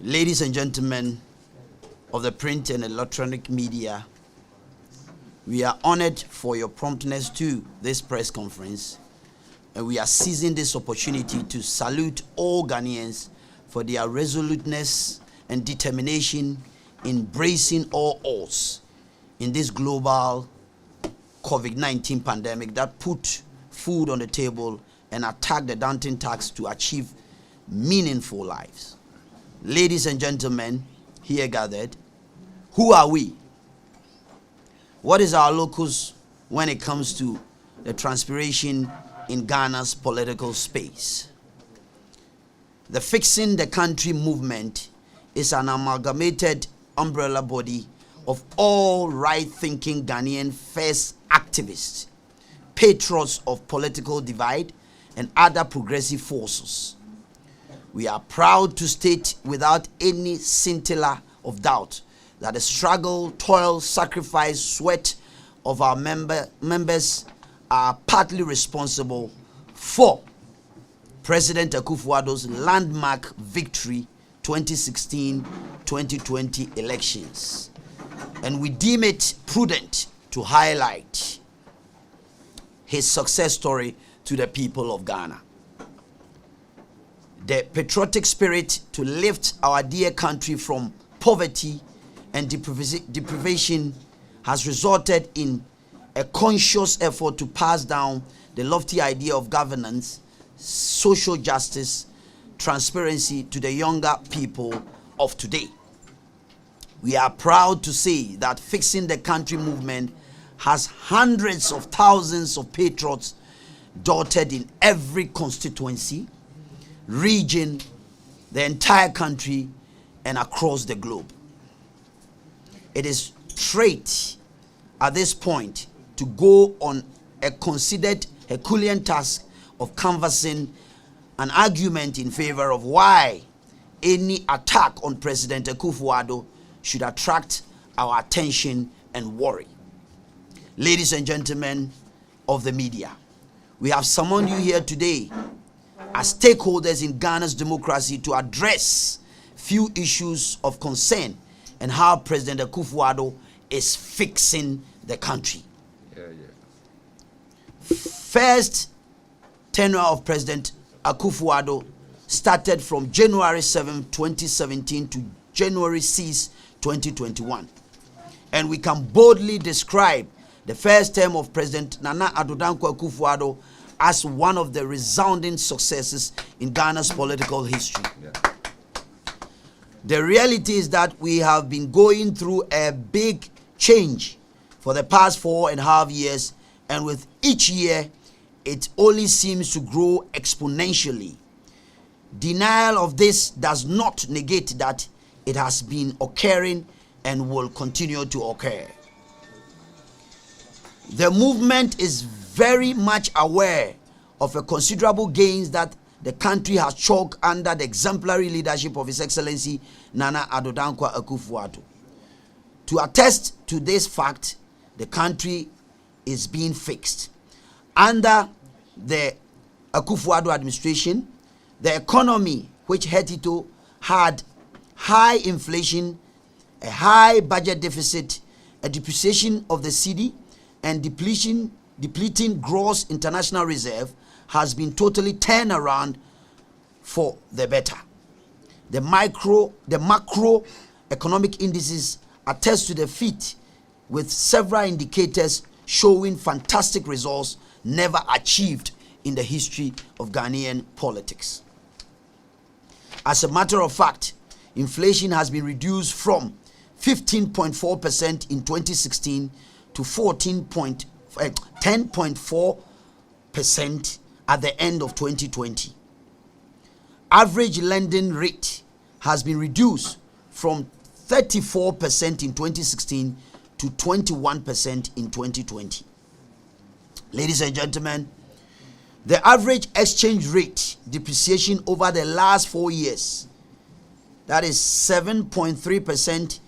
Ladies and gentlemen of the print and electronic media, we are honored for your promptness to this press conference, and we are seizing this opportunity to salute all Ghanaians for their resoluteness and determination in bracing all odds in this global COVID-19 pandemic that put food on the table and attacked the daunting task to achieve meaningful lives. Ladies and gentlemen here gathered, who are we? What is our locus when it comes to the transpiration in Ghana's political space? The Fixing the Country movement is an amalgamated umbrella body of all right-thinking Ghanaian first activists, patriots of political divide, and other progressive forces. We are proud to state without any scintilla of doubt that the struggle, toil, sacrifice, sweat of our members are partly responsible for President Akufo-Addo's landmark victory 2016-2020 elections. And we deem it prudent to highlight his success story to the people of Ghana. The patriotic spirit to lift our dear country from poverty and deprivation has resulted in a conscious effort to pass down the lofty idea of governance, social justice, transparency to the younger people of today. We are proud to say that Fixing the Country movement has hundreds of thousands of patriots dotted in every constituency, region, the entire country, and across the globe. It is straight at this point to go on a considered Herculean task of canvassing an argument in favor of why any attack on President Akufo-Addo should attract our attention and worry. Ladies and gentlemen of the media, we have summoned you here today as stakeholders in Ghana's democracy to address few issues of concern and how President Akufo-Addo is fixing the country. First tenure of President Akufo-Addo started from January 7, 2017 to January 6, 2021. And we can boldly describe the first term of President Nana Addo Dankwa Akufo-Addo as one of the resounding successes in Ghana's political history. The reality is that we have been going through a big change for the past 4.5 years, and with each year, it only seems to grow exponentially. Denial of this does not negate that it has been occurring and will continue to occur. The movement is very much aware of a considerable gains that the country has chalked under the exemplary leadership of His Excellency Nana Addo Dankwa Akufo-Addo. To attest to this fact, the country is being fixed. Under the Akufo-Addo administration, the economy, which hitherto had high inflation, a high budget deficit, a depreciation of the cedi, and depleting gross international reserve, has been totally turned around for the better. The macro economic indices attest to the feat, with several indicators showing fantastic results never achieved in the history of Ghanaian politics. As a matter of fact, inflation has been reduced from 15.4% in 2016 to 10.4% at the end of 2020. Average lending rate has been reduced from 34% in 2016 to 21% in 2020. Ladies and gentlemen, the average exchange rate depreciation over the last 4 years, that is 7.3%,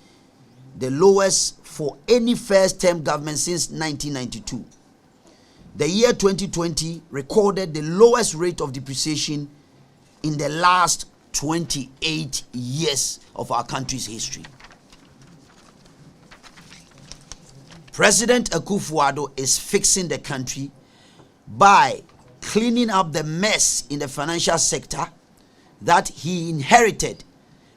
the lowest for any first-term government since 1992. The year 2020 recorded the lowest rate of depreciation in the last 28 years of our country's history. President Akufo-Addo is fixing the country by cleaning up the mess in the financial sector that he inherited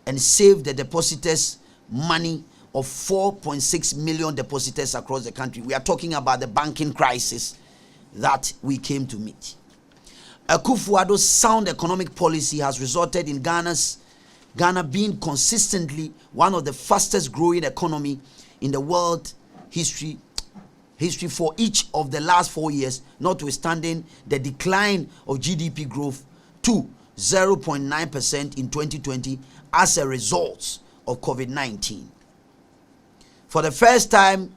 and saved the depositors money of 4.6 million depositors across the country. We are talking about the banking crisis that we came to meet. Akufo-Addo's sound economic policy has resulted in Ghana being consistently one of the fastest growing economy in the world history for each of the last 4 years, notwithstanding the decline of GDP growth to 0.9% in 2020 as a result of COVID-19. For the first time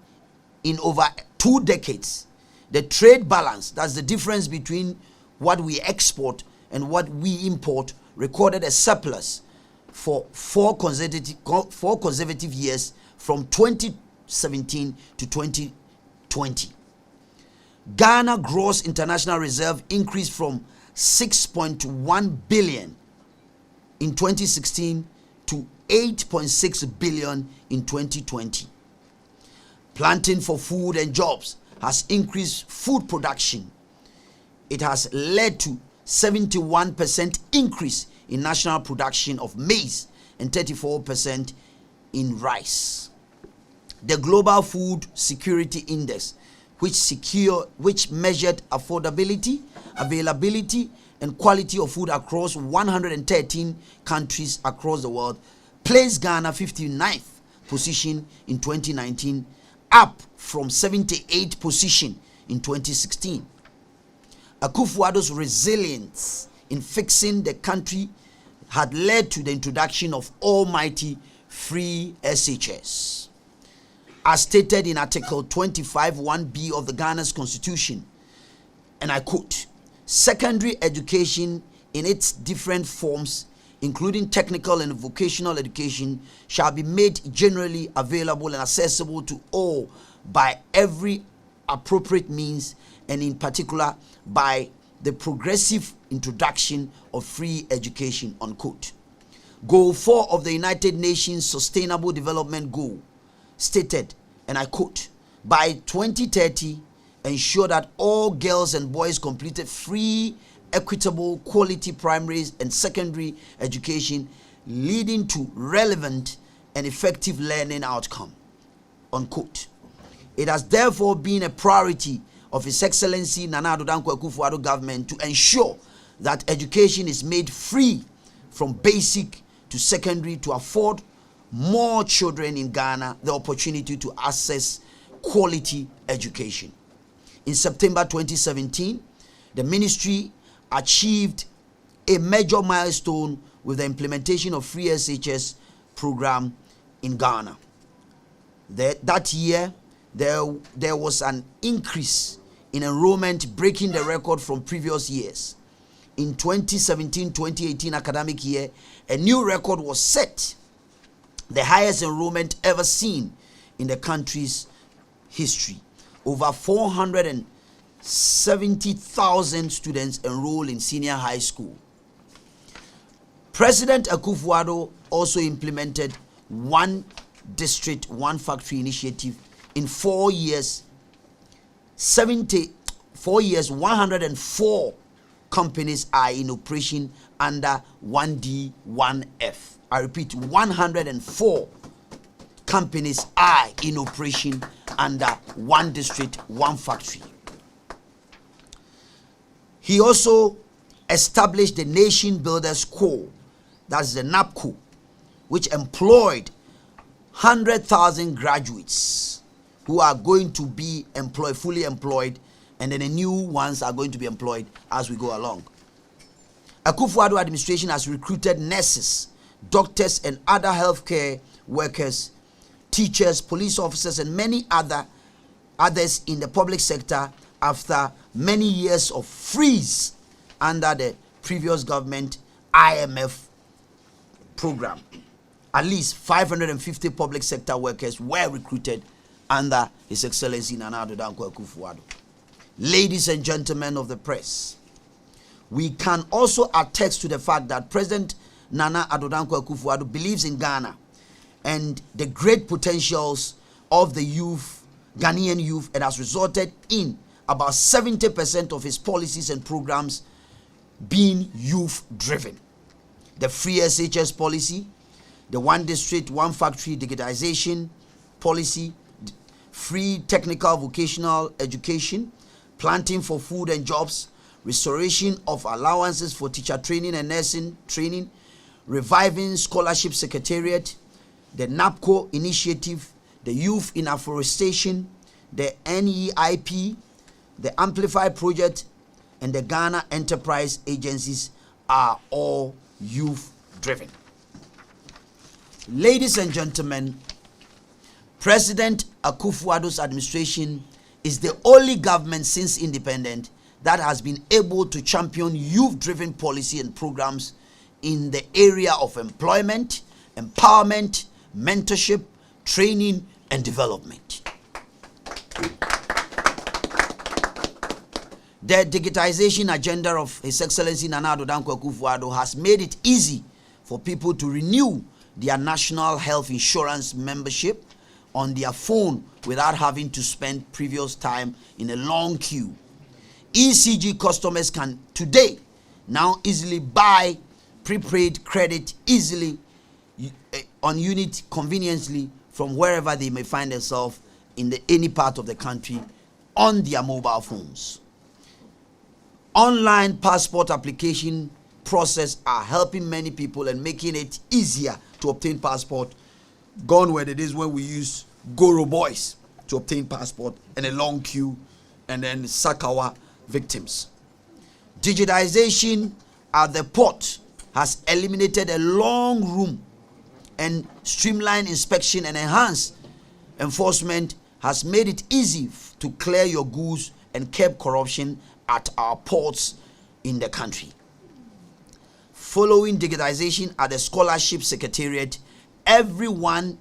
in over 2 decades, the trade balance, that's the difference between what we export and what we import, recorded a surplus for four consecutive years from 2017 to 2020. Ghana gross international reserve increased from 6.1 billion in 2016 to 8.6 billion in 2020. Planting for food and jobs has increased food production. It has led to 71% increase in national production of maize and 34% in rice. The Global Food Security Index, which measured affordability, availability, and quality of food across 113 countries across the world, placed Ghana 59th position in 2019, up from 78th position in 2016. Akufo-Addo's resilience in fixing the country had led to the introduction of almighty free SHS. As stated in Article 25(1)(b) of the Ghana's Constitution, and I quote, "Secondary education in its different forms, including technical and vocational education, shall be made generally available and accessible to all by every appropriate means, and in particular by the progressive introduction of free education," unquote. Goal 4 of the United Nations Sustainable Development Goal stated, and I quote, "By 2030, ensure that all girls and boys completed free, equitable, quality primary and secondary education, leading to relevant and effective learning outcome," unquote. It has therefore been a priority of His Excellency Nana Addo Dankwa Akufo-Addo government to ensure that education is made free from basic to secondary to afford more children in Ghana the opportunity to access quality education. In September 2017, the ministry achieved a major milestone with the implementation of free SHS program in Ghana. That year, there was an increase in enrollment, breaking the record from previous years. In 2017-2018 academic year, a new record was set, the highest enrollment ever seen in the country's history. Over 470,000 students enrolled in senior high school. President Akufo-Addo also implemented one district, one factory initiative. In 4 years, 104 companies are in operation under 1D, 1F. I repeat, 104 companies are in operation under one district, one factory. He also established the Nation Builders Corps, that's the NAPCO, which employed 100,000 graduates who are going to be employed, fully employed, and then the new ones are going to be employed as we go along. Akufo-Addo administration has recruited nurses, doctors, and other healthcare workers, teachers, police officers, and many others in the public sector after many years of freeze under the previous government IMF program. At least 550 public sector workers were recruited under His Excellency Nana Addo Dankwa Akufo-Addo. Ladies and gentlemen of the press, we can also attest to the fact that President Nana Addo Akufo-Addo believes in Ghana and the great potentials of the youth, Ghanaian youth, and has resulted in about 70% of his policies and programs being youth-driven. The free SHS policy, the one district, one factory digitization policy, free technical vocational education, planting for food and jobs, restoration of allowances for teacher training and nursing training, reviving scholarship secretariat, the NAPCO initiative, the youth in afforestation, the NEIP, the Amplify project, and the Ghana Enterprise agencies are all youth-driven. Ladies and gentlemen, President Akufo-Addo's administration is the only government since independence that has been able to champion youth-driven policy and programs in the area of employment, empowerment, mentorship, training, and development. The digitization agenda of His Excellency Nana Addo Akufo-Addo has made it easy for people to renew their national health insurance membership on their phone without having to spend previous time in a long queue. ECG customers can today now easily buy prepaid credit easily on unit conveniently from wherever they may find themselves in any part of the country on their mobile phones. Online passport application process are helping many people and making it easier to obtain passport. Gone were the days when we used Goro boys to obtain passport and a long queue and then sack our victims. Digitization at the port has eliminated a long room and streamlined inspection and enhanced enforcement has made it easy to clear your goods and curb corruption at our ports in the country. Following digitization at the scholarship secretariat, everyone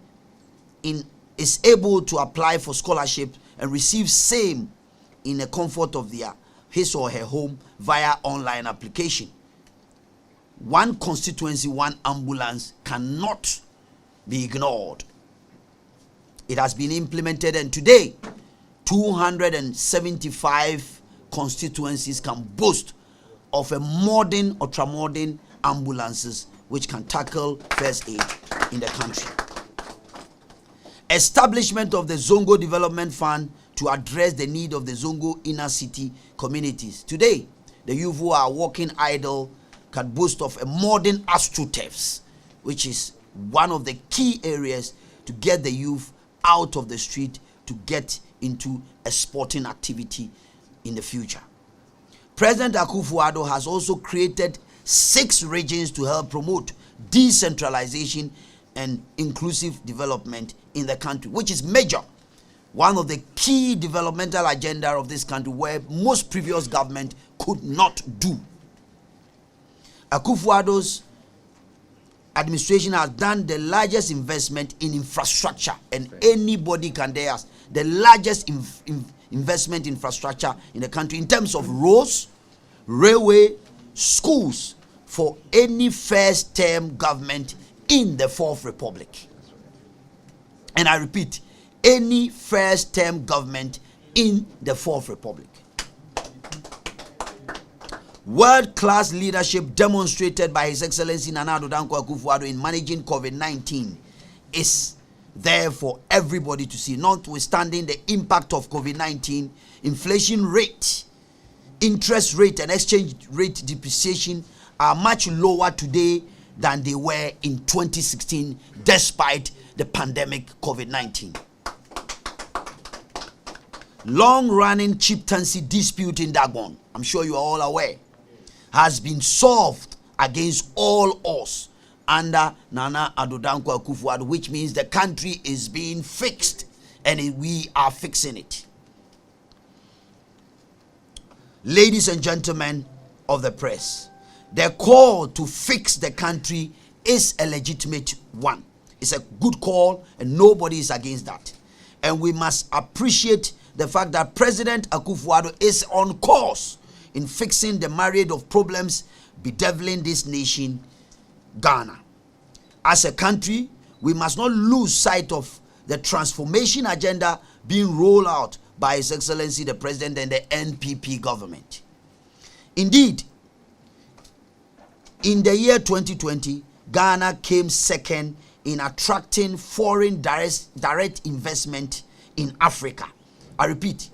is able to apply for scholarship and receive same in the comfort of his or her home via online application. One constituency, one ambulance cannot be ignored. It has been implemented, and today 275 constituencies can boast of a modern, ultra-modern ambulances which can tackle first aid in the country. Establishment of the Zongo Development Fund to address the need of the Zongo inner city communities. Today, the youth who are walking idle can boast of a modern AstroTurfs, which is one of the key areas to get the youth out of the street to get into a sporting activity in the future. President Akufo-Addo has also created 6 regions to help promote decentralization and inclusive development in the country, which is major. One of the key developmental agenda of this country where most previous government could not do. Akufo-Addo's administration has done the largest investment in infrastructure, and anybody can dare us, the largest investment in infrastructure in the country in terms of roads, railway, schools for any first-term government in the Fourth Republic. And I repeat, any first-term government in the Fourth Republic. World-class leadership demonstrated by His Excellency Nana Addo Akufo-Addo in managing COVID-19 is there for everybody to see, notwithstanding the impact of COVID-19, inflation rate, interest rate, and exchange rate depreciation are much lower today than they were in 2016, despite the pandemic COVID-19. Long-running chieftaincy dispute in Dagon, I'm sure you are all aware, has been solved against all odds under Nana Addo Akufo-Addo, which means the country is being fixed and we are fixing it. Ladies and gentlemen of the press, the call to fix the country is a legitimate one. It's a good call and nobody is against that. And we must appreciate the fact that President Akufo-Addo is on course in fixing the myriad of problems bedeviling this nation Ghana. As a country, we must not lose sight of the transformation agenda being rolled out by His Excellency the President and the NPP government. Indeed, in the year 2020, Ghana came second in attracting foreign direct investment in Africa. I repeat,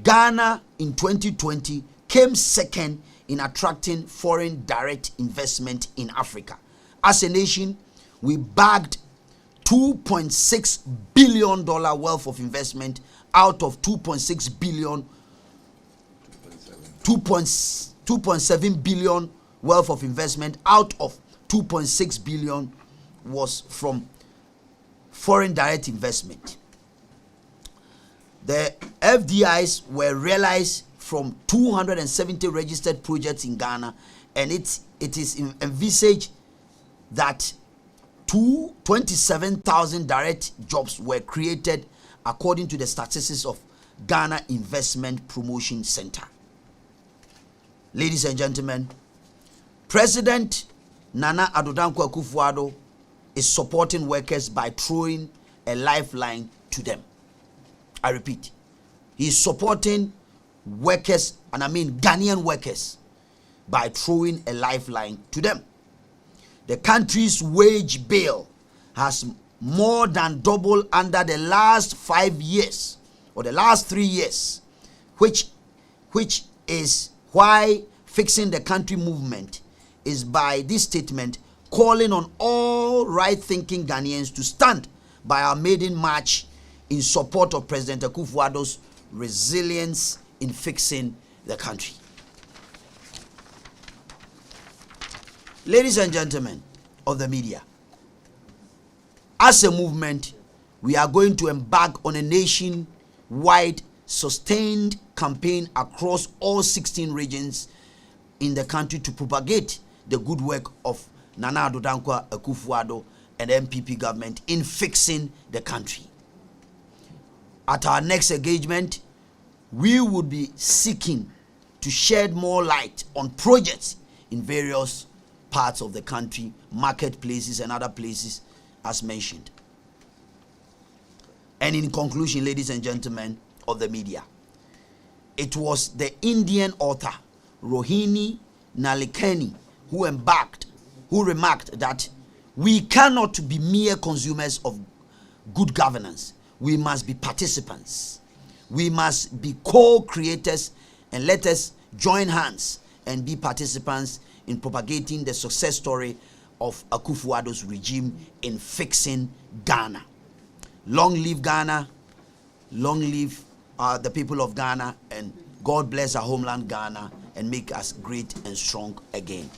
Ghana in 2020 came second in attracting foreign direct investment in Africa. As a nation, we bagged $2.6 billion worth of investment out of 2.6 billion, 2.7 billion worth of investment out of 2.6 billion was from foreign direct investment. The FDIs were realized from 270 registered projects in Ghana, and it is envisaged that 27,000 direct jobs were created according to the statistics of Ghana Investment Promotion Center. Ladies and gentlemen, President Nana Addo Akufo-Addo is supporting workers by throwing a lifeline to them. I repeat, he is supporting workers, and I mean Ghanaian workers, by throwing a lifeline to them. The country's wage bill has more than doubled under the last 5 years or the last 3 years, which is why Fixing the Country movement is by this statement calling on all right-thinking Ghanaians to stand by our maiden march in support of President Akufo-Addo's resilience in fixing the country. Ladies and gentlemen of the media, as a movement, we are going to embark on a nation-wide sustained campaign across all 16 regions in the country to propagate the good work of Nana Addo Akufo-Addo and the MPP government in fixing the country. At our next engagement, we would be seeking to shed more light on projects in various parts of the country, marketplaces and other places as mentioned. And in conclusion, ladies and gentlemen of the media, it was the Indian author Rohini Nalikani who remarked that we cannot be mere consumers of good governance. We must be participants. We must be co-creators, and let us join hands and be participants in propagating the success story of Akufo-Addo's regime in fixing Ghana. Long live Ghana, long live the people of Ghana, and God bless our homeland Ghana and make us great and strong again.